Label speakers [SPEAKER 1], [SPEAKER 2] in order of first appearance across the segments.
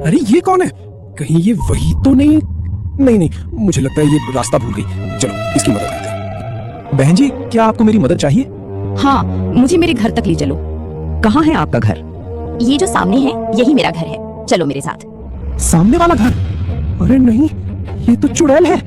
[SPEAKER 1] अरे ये कौन है? कहीं ये वही तो नहीं? नहीं नहीं, मुझे लगता है ये रास्ता भूल गई। चलो इसकी मदद करते हैं। बहन जी, क्या आपको मेरी मदद चाहिए?
[SPEAKER 2] हाँ, मुझे मेरे घर तक ले चलो।
[SPEAKER 3] कहाँ है आपका घर?
[SPEAKER 2] ये जो सामने है यही मेरा घर है, चलो मेरे साथ।
[SPEAKER 1] सामने वाला घर? अरे नहीं, ये तो चुड़ैल है।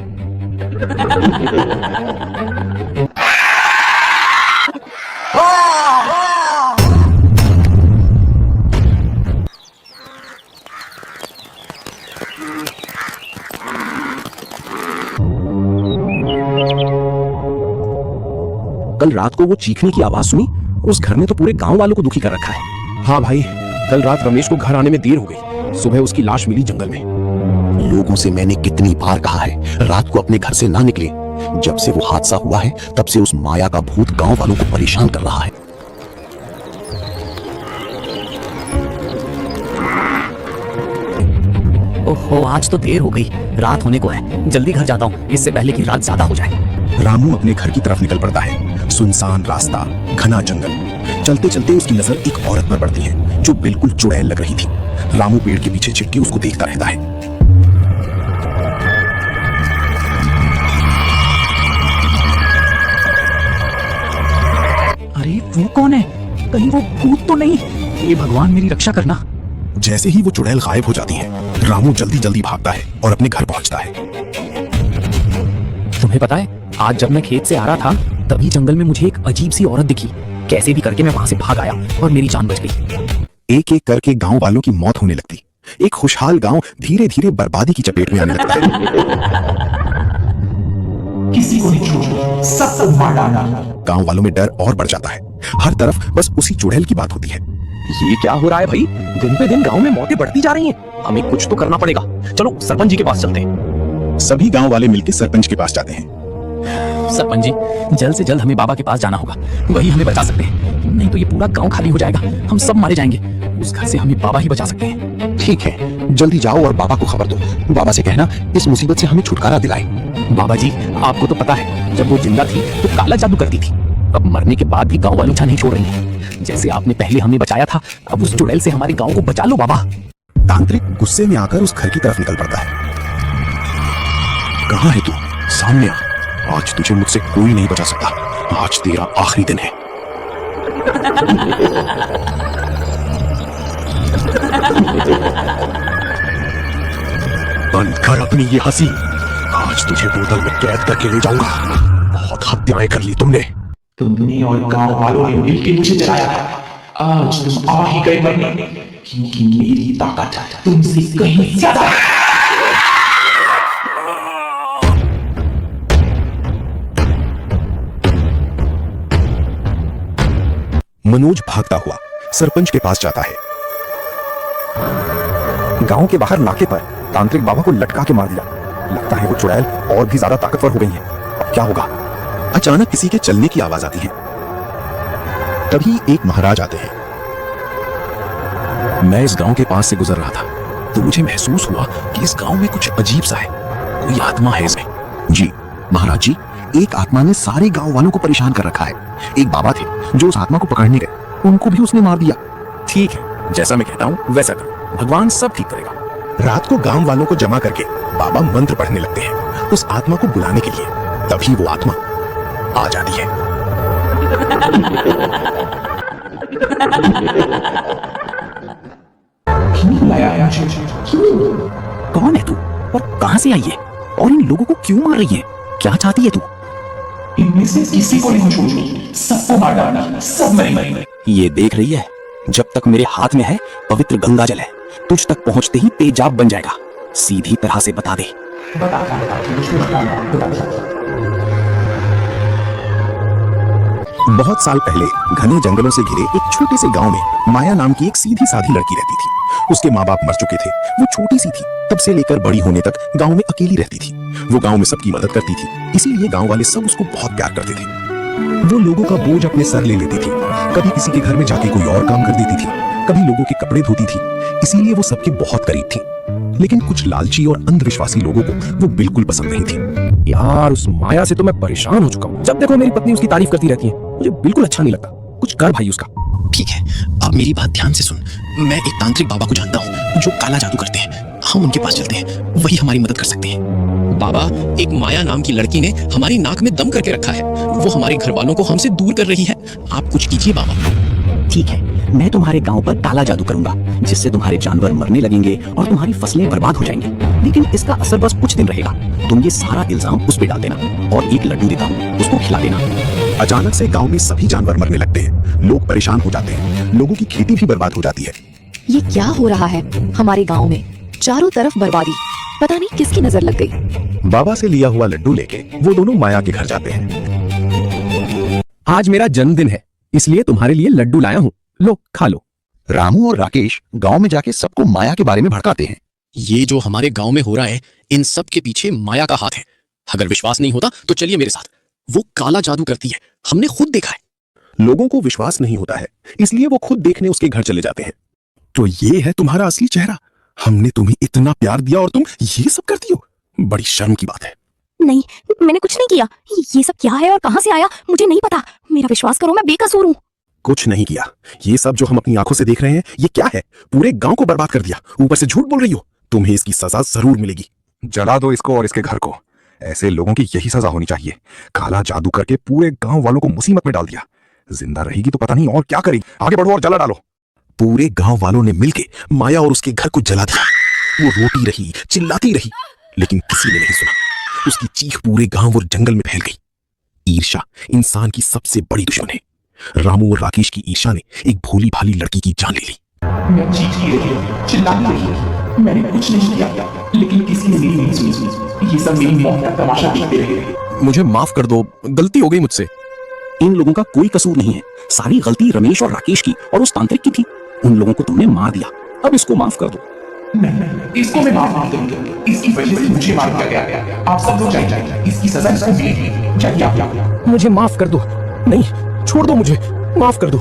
[SPEAKER 4] कल रात को वो चीखने की आवाज सुनी, उस घर ने तो पूरे गांव वालों को दुखी कर रखा है।
[SPEAKER 1] हाँ भाई, कल रात रमेश को घर आने में देर हो गई। सुबह उसकी लाश मिली जंगल में।
[SPEAKER 4] लोगों से मैंने कितनी बार कहा है रात को अपने घर से ना निकले। जब से वो हादसा हुआ है तब से उस माया का भूत गांव वालों को परेशान कर रहा है।
[SPEAKER 3] ओहो, आज तो देर हो गई, रात होने को है। जल्दी घर जाता हूँ इससे पहले कि रात ज्यादा हो जाए।
[SPEAKER 1] रामू अपने घर की तरफ निकल पड़ता है। सुनसान रास्ता, घना जंगल। चलते चलते उसकी नजर एक औरत पर पड़ती है जो बिल्कुल चुड़ैल लग रही थी। रामू पेड़ के पीछे छिपके उसको देखता रहता है।
[SPEAKER 3] अरे वो कौन है? कहीं वो भूत तो नहीं? ये भगवान मेरी रक्षा करना।
[SPEAKER 1] जैसे ही वो चुड़ैल गायब हो जाती है, रामू जल्दी जल्दी भागता है और अपने घर पहुंचता है।
[SPEAKER 3] तुम्हें पता है, आज जब मैं खेत से आ रहा था तभी जंगल में मुझे एक अजीब सी औरत दिखी। कैसे भी करके मैं वहां से भाग आया और मेरी जान बच गई।
[SPEAKER 1] एक एक करके गांव वालों की मौत होने लगती। एक खुशहाल गांव धीरे धीरे बर्बादी की चपेट में आने लगता है।
[SPEAKER 5] किसी को नहीं छोड़ा, सबको मार डाला।
[SPEAKER 1] गांव वालों में डर और बढ़ जाता है। हर तरफ बस उसी चुड़ैल की बात होती है।
[SPEAKER 4] ये क्या हो रहा है भाई? दिन पे दिन गांव में मौतें बढ़ती जा रही हैं। हमें कुछ तो करना पड़ेगा। चलो सरपंच जी के पास चलते हैं।
[SPEAKER 1] सभी गांव वाले मिलकर सरपंच के पास जाते हैं।
[SPEAKER 3] सरपंच जी, जल्द से जल्द हमें बाबा के पास जाना होगा, वही हमें बचा सकते हैं। नहीं तो ये पूरा गांव खाली हो जाएगा, हम सब मारे जाएंगे। उस घर से हमें बाबा ही बचा सकते हैं।
[SPEAKER 4] ठीक है, जल्दी जाओ और बाबा को खबर दो। बाबा से कहना इस मुसीबत से हमें छुटकारा दिलाए।
[SPEAKER 3] बाबा जी, आपको तो पता है, जब वो जिंदा थी तो काला जादू करती थी। अब मरने के बाद भी गांव वालों पीछा नहीं छोड़ रही है। जैसे आपने पहले हमें बचाया था, अब उस चुड़ैल से हमारे गांव को बचा लो बाबा।
[SPEAKER 1] तांत्रिक गुस्से में आकर उस घर की तरफ निकल पड़ता है। कहाँ है तू? सामने आ। आज तुझे मुझसे कोई नहीं बचा सकता। आज तेरा आखिरी दिन है। बंद कर अपनी ये हंसी। आज तुझे बोतल में कैद करके ले जाऊंगा। बहुत हत्याएं कर ली तुमने।
[SPEAKER 5] तुमने और गांव वालों ने मिलकर मुझे जलाया था। आज तुम आ ही गए मरने, क्योंकि मेरी ताकत तुमसे कहीं ज्यादा है।
[SPEAKER 1] मनोज भागता हुआ सरपंच के पास जाता है। गांव के बाहर नाके पर तांत्रिक बाबा को लटका के मार दिया। लगता है वो चुड़ैल और भी ज्यादा ताकतवर हो गई है। अब क्या होगा? अचानक किसी के चलने की आवाज आती है। तभी एक महाराज आते हैं। मैं इस गांव के पास से गुजर रहा था तो मुझे महसूस हुआ कि इस गांव में कुछ अजीब सा है। कोई आत्मा है इसमें।
[SPEAKER 4] जी महाराज जी, एक आत्मा ने सारे गांव वालों को परेशान कर रखा है। एक बाबा थे जो उस आत्मा को पकड़ने गए, उनको भी उसने मार दिया।
[SPEAKER 1] ठीक है, जैसा मैं कहता हूँ वैसा करो। भगवान सब ठीक करेगा। रात को गांव वालों को जमा करके बाबा मंत्र पढ़ने लगते हैं उस आत्मा को बुलाने के लिए। तभी वो आत्मा आ जाती है।
[SPEAKER 3] कौन है तू और कहां से आई है? और इन लोगों को क्यों मार रही है? क्या चाहती है तू?
[SPEAKER 5] इनमें से किसी को नहीं छोड़नी, सबको मार डालना, सब मरेंगे।
[SPEAKER 4] ये देख रही है, जब तक मेरे हाथ में है पवित्र गंगा जल है, तुझ तक पहुंचते ही तेजाब बन जाएगा। सीधी तरह से बता दे।
[SPEAKER 1] बहुत साल पहले घने जंगलों से घिरे एक छोटे से गांव में माया नाम की एक सीधी साधी लड़की रहती थी। उसके माँ बाप मर चुके थे। वो छोटी सी थी, तब से लेकर बड़ी होने तक गांव में अकेली रहती थी। वो गांव में सबकी मदद करती थी, इसीलिए गांव वाले सब उसको बहुत प्यार करते थे। वो लोगों का बोझ अपने सर ले लेती थी। कभी किसी के घर में जाके कोई और काम कर देती थी, कभी लोगों के कपड़े धोती थी। इसीलिए वो सबके बहुत करीब थी। लेकिन कुछ लालची और अंधविश्वासी लोगों को वो बिल्कुल पसंद नहीं थी। यार, उस माया से तो मैं परेशान हो चुका हूँ। जब देखो मेरी पत्नी उसकी तारीफ करती रहती है। मुझे बिल्कुल अच्छा नहीं लगता। कुछ कर भाई उसका।
[SPEAKER 4] ठीक है, अब
[SPEAKER 1] मेरी बात ध्यान से सुन। मैं एक तांत्रिक बाबा को जानता हूँ जो काला जादू करते हैं। हम उनके पास चलते हैं, वही हमारी मदद कर सकते हैं। बाबा, एक माया नाम की लड़की ने हमारी नाक में दम करके रखा है। वो हमारे घर वालों को हमसे दूर कर रही है। आप कुछ कीजिए बाबा।
[SPEAKER 3] ठीक है, मैं तुम्हारे गांव पर काला जादू करूंगा, जिससे तुम्हारे जानवर मरने लगेंगे और तुम्हारी फसलें बर्बाद हो जाएंगी। लेकिन इसका असर बस कुछ दिन रहेगा। तुम ये सारा इल्जाम उस पे डाल देना और एक लड्डू देता हूँ, उसको खिला देना।
[SPEAKER 1] अचानक से गांव में सभी जानवर मरने लगते हैं। लोग परेशान हो जाते हैं। लोगों की खेती भी बर्बाद हो जाती है।
[SPEAKER 2] ये क्या हो रहा है हमारे गांव में? चारों तरफ बर्बादी। पता नहीं किसकी नजर लग गई।
[SPEAKER 1] बाबा से लिया हुआ लड्डू लेके वो दोनों माया के घर जाते हैं।
[SPEAKER 3] आज मेरा जन्मदिन है, इसलिए तुम्हारे लिए लड्डू लाया हूँ, लो खा लो।
[SPEAKER 4] रामू और राकेश गांव में जाके सबको माया के बारे में भड़काते हैं।
[SPEAKER 1] ये जो हमारे गांव में हो रहा है, इन सब के पीछे माया का हाथ है। अगर विश्वास नहीं होता तो चलिए मेरे साथ। वो काला जादू करती है, हमने खुद देखा है। लोगों को विश्वास नहीं होता है, इसलिए वो खुद देखने उसके घर चले जाते हैं। तो ये है तुम्हारा असली चेहरा? हमने तुम्हें इतना प्यार दिया और तुम ये सब करती हो? बड़ी शर्म की बात है।
[SPEAKER 2] नहीं, मैंने कुछ नहीं किया। ये सब क्या है और कहां से आया मुझे नहीं पता। मेरा विश्वास करो, मैं बेकसूर हूँ।
[SPEAKER 1] कुछ नहीं किया। ये सब जो हम अपनी आंखों से देख रहे हैं, ये क्या है? पूरे गांव को बर्बाद कर दिया, ऊपर से झूठ बोल रही हो। तुम्हें इसकी सजा जरूर मिलेगी।
[SPEAKER 6] जला दो इसको और इसके घर को। ऐसे लोगों की यही सजा होनी चाहिए। काला जादू करके पूरे गांव वालों को मुसीबत में डाल दिया। जिंदा रहेगी तो पता नहीं और क्या करेगी। आगे बढ़ो और जला डालो।
[SPEAKER 1] पूरे गांव वालों ने मिलके माया और उसके घर को जला दिया। वो रोती रही, चिल्लाती रही, लेकिन किसी ने नहीं सुना। उसकी चीख पूरे गांव और जंगल में फैल गई। ईर्ष्या इंसान की सबसे बड़ी दुश्मन है। रामू और राकेश की ईर्ष्या ने एक भोली भाली लड़की की जान ले ली।
[SPEAKER 5] मैं चीखती रही, चिल्लाती रही। मैंने कुछ नहीं किया, लेकिन किसी ने मेरी नहीं सुनी। ये सब मेरी मौत का तमाशा देखते रहे।
[SPEAKER 1] मुझे माफ कर दो, गलती हो गई मुझसे।
[SPEAKER 3] इन लोगों का कोई कसूर नहीं है। सारी गलती रमेश और राकेश की और उस तांत्रिक की थी। उन लोगों को तुमने मार दिया, अब इसको माफ कर दो।
[SPEAKER 5] नहीं, इसको मैं माफ नहीं करूंगा। इसकी वजह से मुझे मार दिया गया। आप सब लोग जाइए, इसकी सजा इसको मिलेगी। जाइए आप।
[SPEAKER 3] मुझे माफ कर दो। नहीं, छोड़ दो मुझे, माफ कर दो।